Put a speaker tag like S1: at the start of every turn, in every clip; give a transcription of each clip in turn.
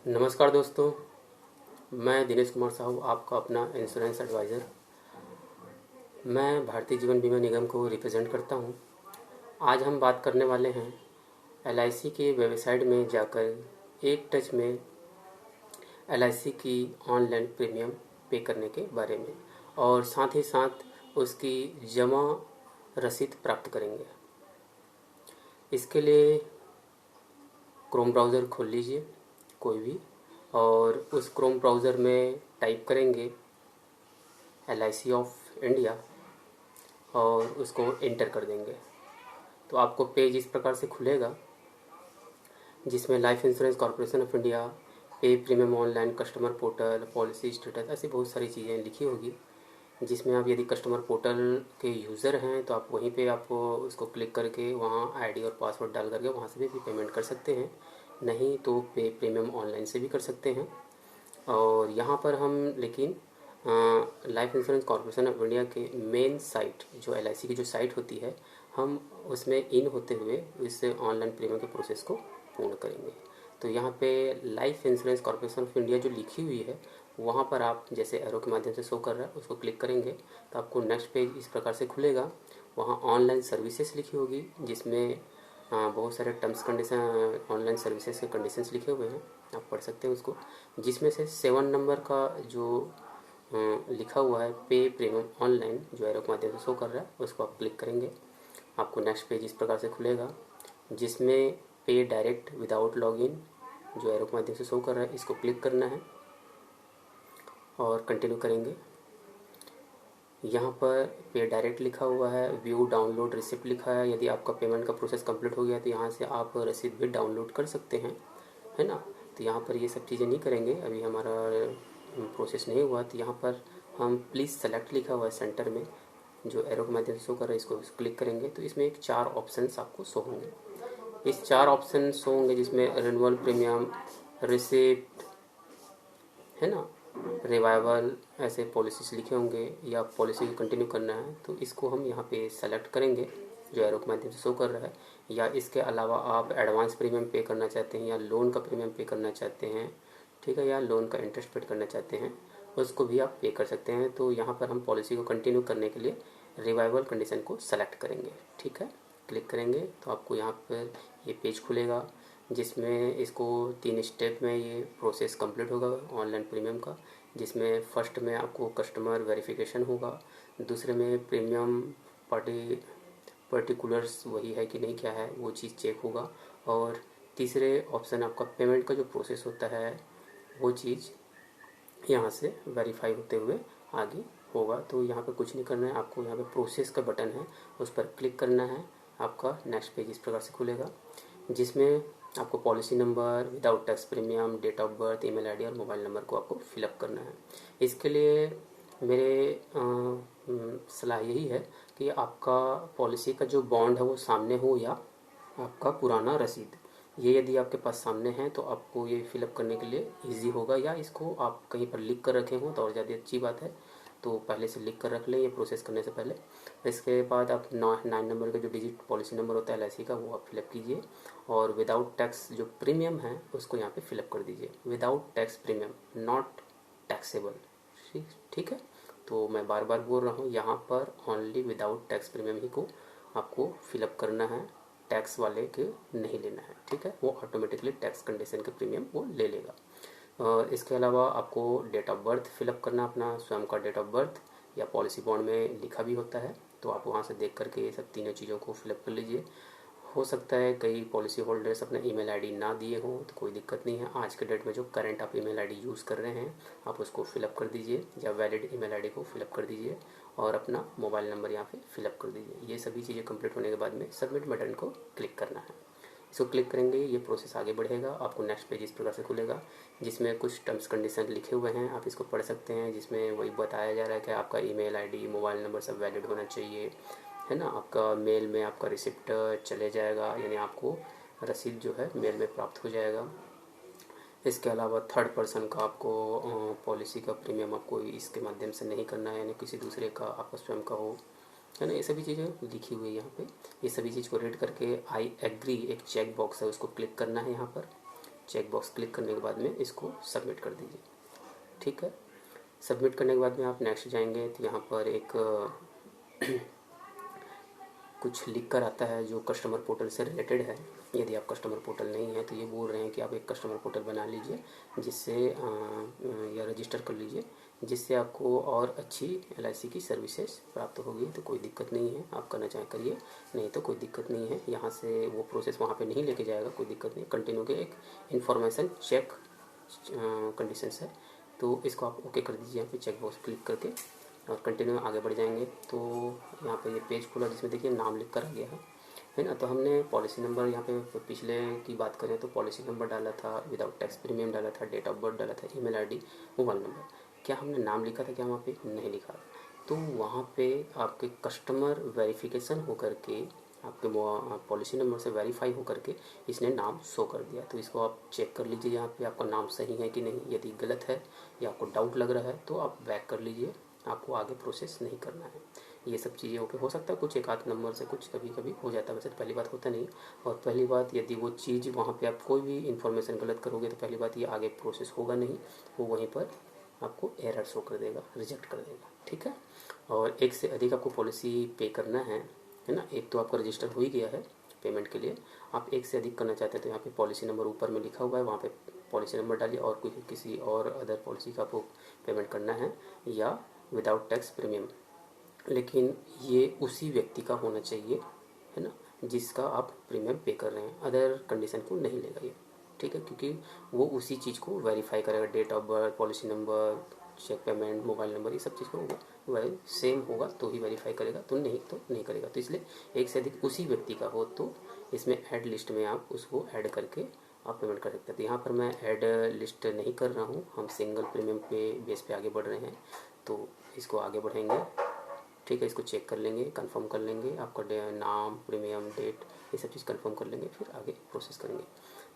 S1: नमस्कार दोस्तों, मैं दिनेश कुमार साहू, आपका अपना इंश्योरेंस एडवाइज़र। मैं भारतीय जीवन बीमा निगम को रिप्रेजेंट करता हूं। आज हम बात करने वाले हैं एलआईसी के वेबसाइट में जाकर एक टच में एलआईसी की ऑनलाइन प्रीमियम पे करने के बारे में, और साथ ही साथ उसकी जमा रसीद प्राप्त करेंगे। इसके लिए क्रोम ब्राउज़र खोल लीजिए कोई भी, और उस क्रोम ब्राउज़र में टाइप करेंगे LIC ऑफ इंडिया और उसको इंटर कर देंगे। तो आपको पेज इस प्रकार से खुलेगा, जिसमें life insurance corporation of India, pay premium online, customer portal, policy status, ऐसी बहुत सारी चीज़ें लिखी होगी। जिसमें आप यदि कस्टमर पोर्टल के यूज़र हैं तो आप वहीं पे आप उसको क्लिक करके वहाँ आईडी और पासवर्ड डाल करके वहाँ से भी पेमेंट कर सकते हैं, नहीं तो पे प्रीमियम ऑनलाइन से भी कर सकते हैं। और यहाँ पर हम लेकिन life insurance corporation of India के मेन साइट, जो LIC की जो साइट होती है, हम उसमें इन होते हुए इस ऑनलाइन प्रीमियम के प्रोसेस को पूर्ण करेंगे। तो यहाँ पे life insurance corporation of India जो लिखी हुई है, वहाँ पर आप जैसे एरो के माध्यम से शो कर रहा है उसको क्लिक करेंगे तो आपको नेक्स्ट पेज इस प्रकार से खुलेगा। वहाँ ऑनलाइन सर्विसेज लिखी होगी, जिसमें बहुत सारे टर्म्स कंडीशन, ऑनलाइन सर्विसेज के कंडीशंस लिखे हुए हैं, आप पढ़ सकते हैं उसको। जिसमें से 7 नंबर का जो लिखा हुआ है पे प्रीमियम ऑनलाइन, जो एरो के माध्यम से शो कर रहा है, उसको आप क्लिक करेंगे। आपको नेक्स्ट पेज इस प्रकार से खुलेगा, जिसमें पे डायरेक्ट विदाउट लॉगिन, जो एरो के माध्यम से शो कर रहा है, इसको क्लिक करना है और कंटिन्यू करेंगे। यहाँ पर पे डायरेक्ट लिखा हुआ है, व्यू डाउनलोड रिसिप्ट लिखा है। यदि आपका पेमेंट का प्रोसेस कंप्लीट हो गया तो यहाँ से आप रसीद भी डाउनलोड कर सकते हैं, है ना। तो यहाँ पर ये सब चीज़ें नहीं करेंगे, अभी हमारा प्रोसेस नहीं हुआ। तो यहाँ पर हम प्लीज़ सेलेक्ट लिखा हुआ है सेंटर में, जो एरो के माध्यम से शो कर रहा है, इसको क्लिक करेंगे तो इसमें एक 4 ऑप्शंस आपको शो होंगे। इस 4 ऑप्शन शो होंगे, जिसमें रिन्यूअल प्रीमियम, रिसिप्ट, है ना, रिवाइवल, ऐसे पॉलिसीज लिखे होंगे, या पॉलिसी को कंटिन्यू करना है तो इसको हम यहाँ पे सेलेक्ट करेंगे, जो एरो के माध्यम से शो कर रहा है। या इसके अलावा आप एडवांस प्रीमियम पे करना चाहते हैं, या लोन का प्रीमियम पे करना चाहते हैं, ठीक है, या लोन का इंटरेस्ट पे करना चाहते हैं, उसको भी आप पे कर सकते हैं। तो यहाँ पर हम पॉलिसी को कंटिन्यू करने के लिए रिवाइवल कंडीशन को सेलेक्ट करेंगे, ठीक है। क्लिक करेंगे तो आपको यहाँ पर ये पेज खुलेगा, जिसमें इसको 3 स्टेप में ये प्रोसेस कंप्लीट होगा ऑनलाइन प्रीमियम का। जिसमें फर्स्ट में आपको कस्टमर वेरिफिकेशन होगा, दूसरे में प्रीमियम पर्टिकुलर्स वही है कि नहीं, क्या है वो चीज़ चेक होगा, और तीसरे ऑप्शन आपका पेमेंट का जो प्रोसेस होता है वो चीज़ यहाँ से वेरीफाई होते हुए आगे होगा। तो यहाँ पे कुछ नहीं करना है, आपको यहाँ पे प्रोसेस का बटन है, उस पर क्लिक करना है। आपका नेक्स्ट पेज इस प्रकार से खुलेगा, जिसमें आपको policy number, without tax premium, date of birth, email ID और मोबाइल नंबर को आपको फिलअप करना है। इसके लिए मेरे सलाह यही है कि आपका पॉलिसी का जो बॉन्ड है वो सामने हो, या आपका पुराना रसीद, ये यदि आपके पास सामने है तो आपको ये फिलअप करने के लिए इजी होगा। या इसको आप कहीं पर लिख कर रखे हों तो और ज़्यादा अच्छी बात है, तो पहले से लिख कर रख लें ये प्रोसेस करने से पहले। इसके बाद आप 9 नंबर का जो डिजिट पॉलिसी नंबर होता है LIC का, वो आप फिलअप कीजिए, और विदाउट टैक्स जो प्रीमियम है उसको यहाँ पे फिलअप कर दीजिए। Without tax premium, not taxable, ठीक है। तो मैं बार बार बोल रहा हूँ, यहाँ पर ओनली विदाउट टैक्स प्रीमियम ही को आपको फिलअप करना है, टैक्स वाले के नहीं लेना है, ठीक है। वो ऑटोमेटिकली टैक्स कंडीशन के प्रीमियम वो ले लेगा। इसके अलावा आपको डेट ऑफ बर्थ फिलअप करना, अपना स्वयं का डेट ऑफ बर्थ, या पॉलिसी बॉन्ड में लिखा भी होता है, तो आप वहाँ से देख करके ये सब तीनों चीज़ों को फिलअप कर लीजिए। हो सकता है कई पॉलिसी होल्डर्स अपना ईमेल आईडी ना दिए हों, तो कोई दिक्कत नहीं है। आज के डेट में जो करंट आप ईमेल आईडी यूज़ कर रहे हैं आप उसको फिलअप कर दीजिए, या वैलिड ईमेल आईडी को फिलअप कर दीजिए, और अपना मोबाइल नंबर यहाँ पे फिलअप कर दीजिए। ये सभी चीज़ें कंप्लीट होने के बाद में सबमिट बटन को क्लिक करना है। इसको क्लिक करेंगे, ये प्रोसेस आगे बढ़ेगा। आपको नेक्स्ट पेज इस प्रकार से खुलेगा, जिसमें कुछ टर्म्स कंडीशन लिखे हुए हैं, आप इसको पढ़ सकते हैं। जिसमें वही बताया जा रहा है कि आपका ईमेल आईडी, मोबाइल नंबर सब वैलिड होना चाहिए, है ना। आपका मेल में आपका रिसिप्ट चले जाएगा, यानी आपको रसीद जो है मेल में प्राप्त हो जाएगा। इसके अलावा थर्ड पर्सन का आपको पॉलिसी का प्रीमियम आपको इसके माध्यम से नहीं करना है, यानी किसी दूसरे का आपका स्वयं का हो, है ना। ये सभी चीज़ें लिखी हुई है यहाँ पे। ये सभी चीज़ को रीड करके आई एग्री, एक चेक बॉक्स है उसको क्लिक करना है यहाँ पर। चेक बॉक्स क्लिक करने के बाद में इसको सबमिट कर दीजिए। ठीक है, सबमिट करने के बाद में आप नेक्स्ट जाएंगे तो यहाँ पर एक कुछ लिख कर आता है जो कस्टमर पोर्टल से रिलेटेड है। यदि आप कस्टमर पोर्टल नहीं है तो ये बोल रहे हैं कि आप एक कस्टमर पोर्टल बना लीजिए जिससे या रजिस्टर कर लीजिए जिससे आपको और अच्छी LIC की सर्विसेज प्राप्त होगी। तो कोई दिक्कत नहीं है, आप करना चाहें करिए, नहीं तो कोई दिक्कत नहीं है। यहाँ से वो प्रोसेस वहाँ पे नहीं लेके जाएगा, कोई दिक्कत नहीं। कंटिन्यू के एक इन्फॉर्मेशन चेक कंडीशंस है, तो इसको आप ओके कर दीजिए यहाँ पे चेक बॉक्स क्लिक करके और कंटिन्यू आगे बढ़ जाएंगे। तो यहाँ पे ये पेज खुला जिसमें देखिए नाम लिख कर आ गया है ना। तो हमने पॉलिसी नंबर यहाँ पे पिछले की बात करें तो पॉलिसी नंबर डाला था, विदाउट टैक्स प्रीमियम डाला था, डेट ऑफ बर्थ डाला था, email ID, मोबाइल नंबर। क्या हमने नाम लिखा था क्या वहाँ पे? नहीं लिखा। तो वहाँ पे आपके कस्टमर वेरिफिकेशन होकर के आपके पॉलिसी नंबर से वेरीफाई होकर के इसने नाम शो कर दिया। तो इसको आप चेक कर लीजिए यहाँ पे आपका नाम सही है कि नहीं। यदि गलत है या आपको डाउट लग रहा है तो आप बैक कर लीजिए, आपको आगे प्रोसेस नहीं करना है। ये सब चीज़ें ओके। हो सकता है कुछ एक आध नंबर से कुछ कभी कभी हो जाता है, वैसे तो पहली बात होता नहीं। और पहली बात, यदि वो चीज़ वहाँ पे आप कोई भी इन्फॉर्मेशन गलत करोगे तो पहली बात ये आगे प्रोसेस होगा नहीं, वो वहीं पर आपको एरर शो कर देगा, रिजेक्ट कर देगा। ठीक है, और एक से अधिक आपको पॉलिसी पे करना है ना। एक तो आपका रजिस्टर हो ही गया है पेमेंट के लिए, आप एक से अधिक करना चाहते हैं तो यहाँ पे पॉलिसी नंबर ऊपर में लिखा हुआ है, वहाँ पे पॉलिसी नंबर डालिए और किसी और अदर पॉलिसी का आपको पेमेंट करना है या विदाउट टैक्स प्रीमियम। लेकिन ये उसी व्यक्ति का होना चाहिए, है ना, जिसका आप प्रीमियम पे कर रहे हैं। अदर कंडीशन को नहीं लेगा ये। ठीक है, क्योंकि वो उसी चीज़ को वेरीफाई करेगा, date of birth, policy number, check payment, mobile number, ये सब चीज़ को वही सेम होगा तो ही वेरीफाई करेगा, तो नहीं तो नहीं करेगा। तो इसलिए एक से अधिक उसी व्यक्ति का हो तो इसमें ऐड लिस्ट में आप उसको ऐड करके आप पेमेंट कर सकते हैं। तो यहाँ पर मैं ऐड लिस्ट नहीं कर रहा हूँ, हम सिंगल प्रीमियम पे बेस पे आगे बढ़ रहे हैं, तो इसको आगे बढ़ेंगे। ठीक है, इसको चेक कर लेंगे, कंफर्म कर लेंगे, आपका नाम, प्रीमियम, डेट, ये सब चीज़ कंफर्म कर लेंगे, फिर आगे प्रोसेस करेंगे।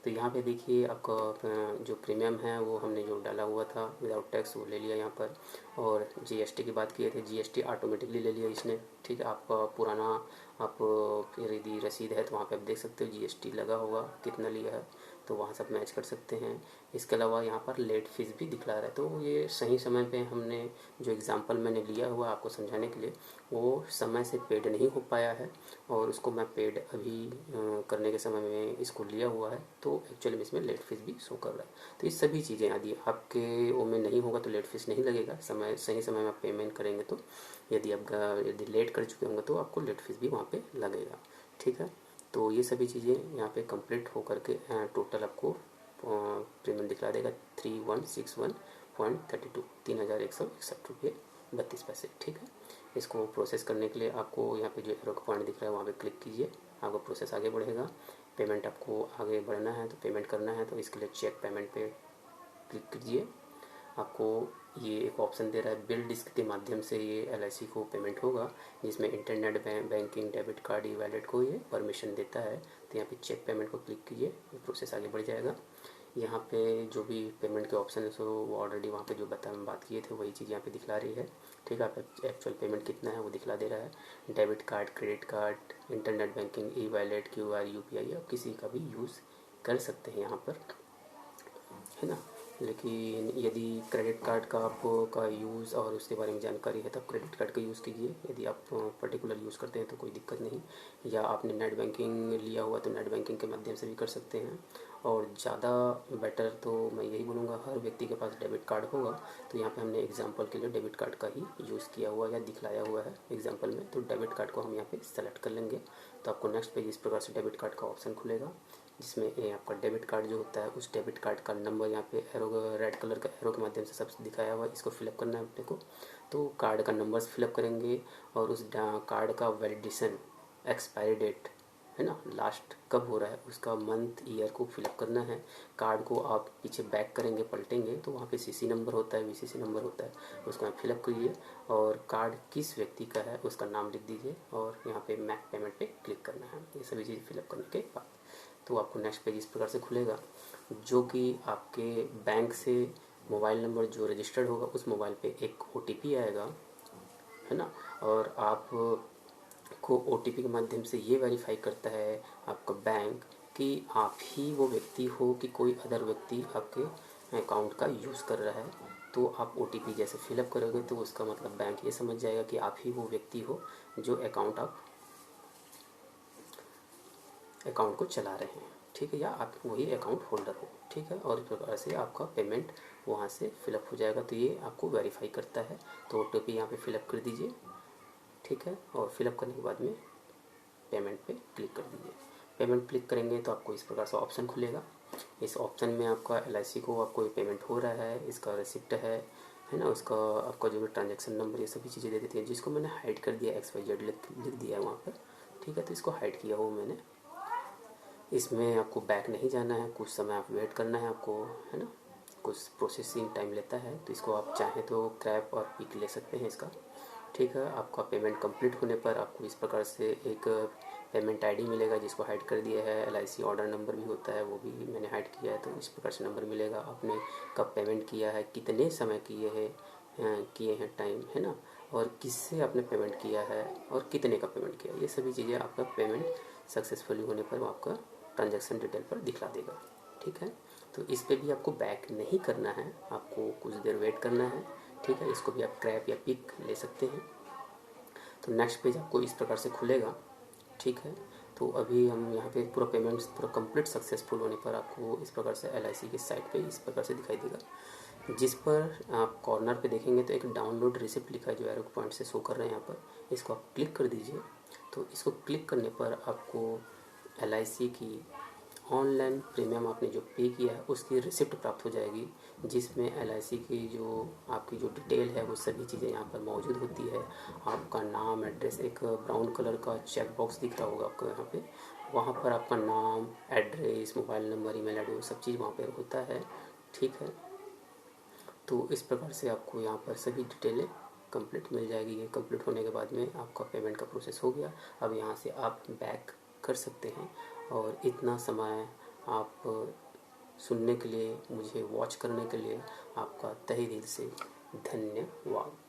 S1: तो यहाँ पे देखिए आपका जो प्रीमियम है वो हमने जो डाला हुआ था विदाउट टैक्स वो ले लिया यहाँ पर। और GST की बात किए थे, GST ऑटोमेटिकली ले लिया इसने। ठीक है, आपका पुराना आप यदि रसीद है तो वहाँ पे आप देख सकते हो GST लगा होगा कितना लिया है, तो वहाँ से आप मैच कर सकते हैं। इसके अलावा यहाँ पर लेट फीस भी दिखला रहा है, तो ये सही समय पे हमने जो एग्ज़ाम्पल मैंने लिया हुआ आपको समझाने के लिए वो समय से पेड नहीं हो पाया है और उसको मैं पेड अभी करने के समय में इसको लिया हुआ है, तो एक्चुअली में इसमें लेट फीस भी शो कर रहा है। तो ये सभी चीज़ें यदि आपके वो में नहीं होगा तो लेट फीस नहीं लगेगा, सही समय में आप पेमेंट करेंगे तो। यदि लेट कर चुके होंगे तो आपको लेट फीस भी वहाँ पे लगेगा। ठीक है, तो ये सभी चीज़ें यहाँ पे कंप्लीट हो करके टोटल आपको प्रीमियम दिखला देगा 3161.32, 3161.32 रुपये। ठीक है, इसको प्रोसेस करने के लिए आपको यहाँ पे जो एरो का पॉइंट दिख रहा है वहाँ पे क्लिक कीजिए, आपका प्रोसेस आगे बढ़ेगा। पेमेंट आपको आगे बढ़ना है तो पेमेंट करना है तो इसके लिए चेक पेमेंट पे क्लिक कीजिए। आपको ये एक ऑप्शन दे रहा है बिल डिस्क के माध्यम से ये LIC को पेमेंट होगा, जिसमें इंटरनेट बैंकिंग, डेबिट कार्ड, ई वैलेट को ये परमिशन देता है। तो यहाँ पे चेक पेमेंट को क्लिक कीजिए, प्रोसेस आगे बढ़ जाएगा। यहाँ पे जो भी पेमेंट के ऑप्शन है सो वो ऑलरेडी वहाँ पे जो बात किए थे वही चीज़ यहाँ पे दिखला रही है। ठीक है, आप एक्चुअल पेमेंट कितना है वो दिखला दे रहा है। Debit card, credit card, internet banking, e wallet, QR, UPI आप किसी का भी यूज़ कर सकते हैं यहाँ पर, है ना। लेकिन यदि क्रेडिट कार्ड का आपका यूज़ और उसके बारे में जानकारी है तब क्रेडिट कार्ड का यूज़ कीजिए। यदि आप पर्टिकुलर यूज़ करते हैं तो कोई दिक्कत नहीं, या आपने नेट बैंकिंग लिया हुआ तो नेट बैंकिंग के माध्यम से भी कर सकते हैं। और ज़्यादा बेटर तो मैं यही बोलूँगा हर व्यक्ति के पास डेबिट कार्ड होगा। तो यहाँ पे हमने एग्जांपल के लिए डेबिट कार्ड का ही यूज़ किया हुआ या दिखलाया हुआ है एग्जांपल में, तो डेबिट कार्ड को हम यहाँ पे सेलेक्ट कर लेंगे। तो आपको नेक्स्ट पेज इस प्रकार से डेबिट कार्ड का ऑप्शन खुलेगा, जिसमें ये आपका डेबिट कार्ड जो होता है उस डेबिट कार्ड का नंबर यहाँ पे एरो, रेड कलर का एरो के माध्यम से सब दिखाया हुआ है, इसको फिलअप करना है अपने को। तो कार्ड का नंबर फिलअप करेंगे और उस कार्ड का वैलिडेशन, एक्सपायरी डेट, है ना, लास्ट कब हो रहा है उसका मंथ, ईयर को फिलअप करना है। कार्ड को आप पीछे बैक करेंगे, पलटेंगे तो वहाँ पे CC नंबर होता है, VCC नंबर होता है, उसको आप फिलअप करिए और कार्ड किस व्यक्ति का है उसका नाम लिख दीजिए और यहाँ पे मैक पेमेंट पे क्लिक करना है। ये सभी चीज़ फिलअप करने के बाद तो आपको नेक्स्ट पेज इस प्रकार से खुलेगा, जो कि आपके बैंक से मोबाइल नंबर जो रजिस्टर्ड होगा उस मोबाइल पे एक OTP आएगा, है ना। और आप को OTP के माध्यम से ये वेरीफाई करता है आपका बैंक कि आप ही वो व्यक्ति हो कि कोई अदर व्यक्ति आपके अकाउंट का यूज़ कर रहा है। तो आप OTP जैसे फिलअप करोगे तो उसका मतलब बैंक ये समझ जाएगा कि आप ही वो व्यक्ति हो जो अकाउंट को चला रहे हैं, ठीक है, या आप वही अकाउंट होल्डर हो, ठीक है। और इस प्रकार से आपका पेमेंट वहाँ से फिलअप हो जाएगा। तो ये आपको वेरीफाई करता है। तो OTP यहाँ पे फिलअप कर दीजिए, ठीक है। और फिलअप करने के बाद में पेमेंट पे क्लिक कर दीजिए। पेमेंट क्लिक करेंगे तो आपको इस प्रकार से ऑप्शन खुलेगा। इस ऑप्शन में आपका LIC को आपको पेमेंट हो रहा है, इसका रिसिप्ट है ना, उसका आपका जो भी ट्रांजैक्शन नंबर, ये सभी चीज़ें दे देती हैं, जिसको मैंने हाइड कर दिया, XYZ लिख दिया है वहाँ पर, ठीक है। तो इसको हाइड किया हो मैंने। इसमें आपको बैक नहीं जाना है, कुछ समय आप वेट करना है आपको, है ना, कुछ प्रोसेसिंग टाइम लेता है। तो इसको आप चाहें तो क्रैप और पिक ले सकते हैं इसका, ठीक है। आपका पेमेंट कंप्लीट होने पर आपको इस प्रकार से एक पेमेंट ID मिलेगा, जिसको हाइड कर दिया है। LIC ऑर्डर नंबर भी होता है, वो भी मैंने हाइड किया है। तो इस प्रकार से नंबर मिलेगा, आपने कब पेमेंट किया है, कितने समय किए हैं टाइम, है ना, और किससे आपने पेमेंट किया है और कितने का पेमेंट किया, ये सभी चीज़ें आपका पेमेंट सक्सेसफुली होने पर आपका ट्रांजैक्शन डिटेल पर दिखला देगा, ठीक है। तो इस पे भी आपको बैक नहीं करना है, आपको कुछ देर वेट करना है, ठीक है। इसको भी आप क्रैप या पिक ले सकते हैं। तो नेक्स्ट पेज आपको इस प्रकार से खुलेगा, ठीक है। तो अभी हम यहाँ पे पूरा पेमेंट्स पूरा कंप्लीट सक्सेसफुल होने पर आपको इस प्रकार से LIC की साइट पे इस प्रकार से दिखाई देगा, जिस पर आप कॉर्नर पे देखेंगे तो एक डाउनलोड रिसिप्ट लिखा है, जो एरो पॉइंट से शो कर रहे हैं यहाँ पर। इसको आप क्लिक कर दीजिए। तो इसको क्लिक करने पर आपको LIC की ऑनलाइन प्रीमियम आपने जो पे किया है उसकी रिसिप्ट प्राप्त हो जाएगी, जिसमें LIC की जो आपकी जो डिटेल है वो सभी चीज़ें यहाँ पर मौजूद होती है। आपका नाम, एड्रेस, एक ब्राउन कलर का चेक बॉक्स दिख रहा होगा आपको यहाँ पे, वहाँ पर आपका नाम, address, mobile number, email ID, सब चीज़ वहाँ पर होता है, ठीक है। तो इस प्रकार से आपको यहाँ पर सभी डिटेलें कंप्लीट मिल जाएगी। ये कंप्लीट होने के बाद में आपका पेमेंट का प्रोसेस हो गया। अब यहाँ से आप बैक कर सकते हैं। और इतना समय आप सुनने के लिए, मुझे वॉच करने के लिए आपका तहे दिल से धन्यवाद।